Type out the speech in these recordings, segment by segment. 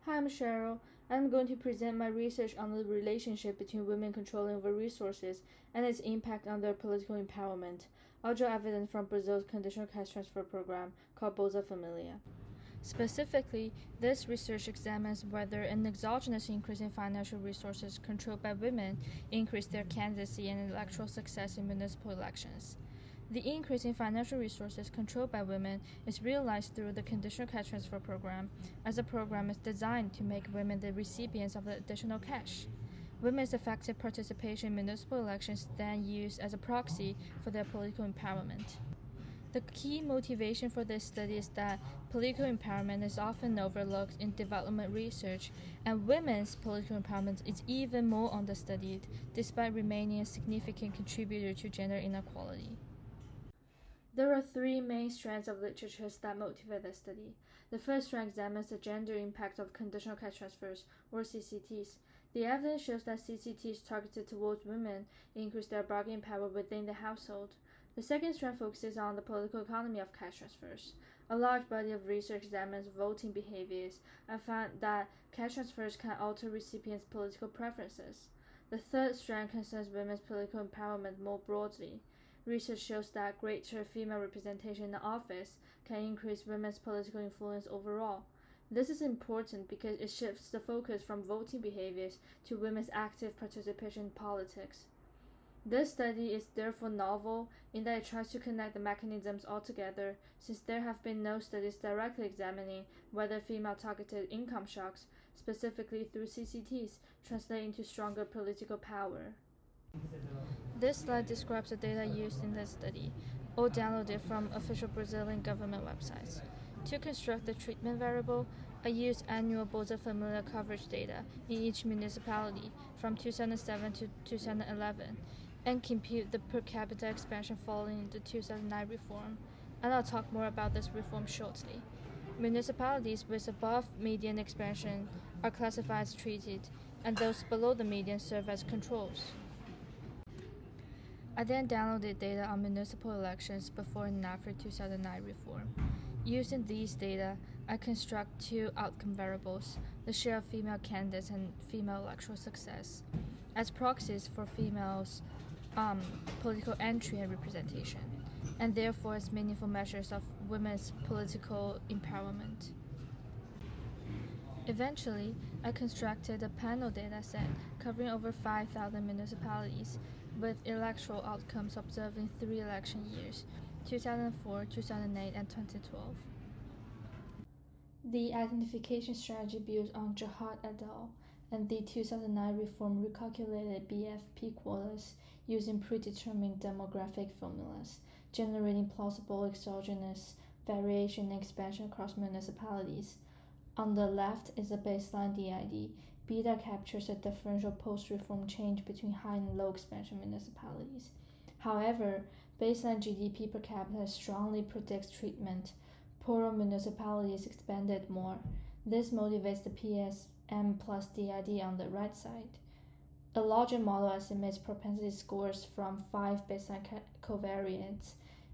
Hi, I'm Charyl. I'm going to present my research on the relationship between women controlling over resources and its impact on their political empowerment. I'll draw evidence from Brazil's conditional cash transfer program called Bolsa Família. Specifically, this research examines whether an exogenous increase in financial resources controlled by women increased their candidacy and electoral success in municipal elections. The increase in financial resources controlled by women is realized through the conditional cash transfer program, as the program is designed to make women the recipients of the additional cash. Women's effective participation in municipal elections then used as a proxy for their political empowerment. The key motivation for this study is that political empowerment is often overlooked in development research, and women's political empowerment is even more understudied, despite remaining a significant contributor to gender inequality. There are three main strands of literatures that motivate this study. The first strand examines the gender impact of conditional cash transfers, or CCTs. The evidence shows that CCTs targeted towards women increase their bargaining power within the household. The second strand focuses on the political economy of cash transfers. A large body of research examines voting behaviors and found that cash transfers can alter recipients' political preferences. The third strand concerns women's political empowerment more broadly. Research shows that greater female representation in the office can increase women's political influence overall. This is important because it shifts the focus from voting behaviors to women's active participation in politics. This study is therefore novel in that it tries to connect the mechanisms all together, since there have been no studies directly examining whether female-targeted income shocks, specifically through CCTs, translate into stronger political power. This slide describes the data used in this study, all downloaded from official Brazilian government websites. To construct the treatment variable, I used annual Bolsa Família coverage data in each municipality from 2007 to 2011 and compute the per capita expansion following the 2009 reform, and I'll talk more about this reform shortly. Municipalities with above median expansion are classified as treated, and those below the median serve as controls. I then downloaded data on municipal elections before and after 2009 reform. Using these data, I construct two outcome variables, the share of female candidates and female electoral success, as proxies for females' political entry and representation, and therefore as meaningful measures of women's political empowerment. Eventually, I constructed a panel dataset covering over 5,000 municipalities with electoral outcomes observed in 3 election years, 2004, 2008, and 2012. The identification strategy builds on Jihad et al. And the 2009 reform recalculated BFP quotas using predetermined demographic formulas, generating plausible exogenous variation and expansion across municipalities. On the left is a baseline DID. Beta captures a differential post-reform change between high and low expansion municipalities. However, baseline GDP per capita strongly predicts treatment. Poorer municipalities expanded more. This motivates the PSM plus DID on the right side. A larger model estimates propensity scores from 5 baseline covariates.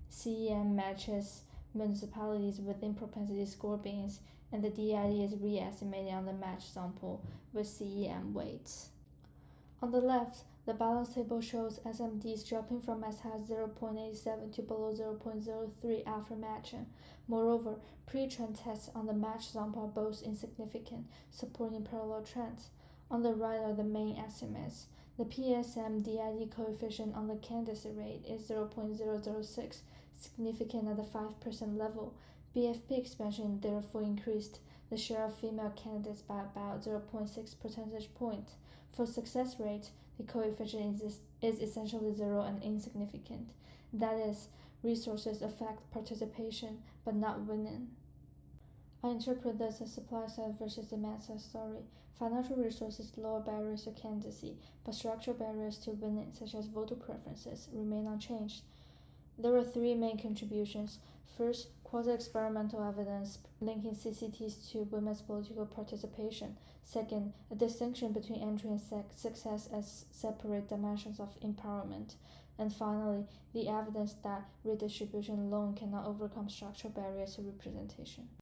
CEM matches municipalities within propensity score bands, and the DID is re-estimated on the matched sample with CEM weights. On the left, the balance table shows SMDs dropping from as high as 0.87 to below 0.03 after matching. Moreover, pre-trend tests on the matched sample are both insignificant, supporting parallel trends. On the right are the main estimates. The PSM DID coefficient on the candidacy rate is 0.006, significant at the 5% level. BFP expansion therefore increased the share of female candidates by about 0.6 percentage points. For success rate, the coefficient is essentially zero and insignificant. That is, resources affect participation but not winning. I interpret this as supply side versus demand side story. Financial resources lower barriers to candidacy, but structural barriers to winning, such as voter preferences, remain unchanged. There are 3 main contributions. First, quasi-experimental evidence linking CCTs to women's political participation. Second, a distinction between entry and success as separate dimensions of empowerment. And finally, the evidence that redistribution alone cannot overcome structural barriers to representation.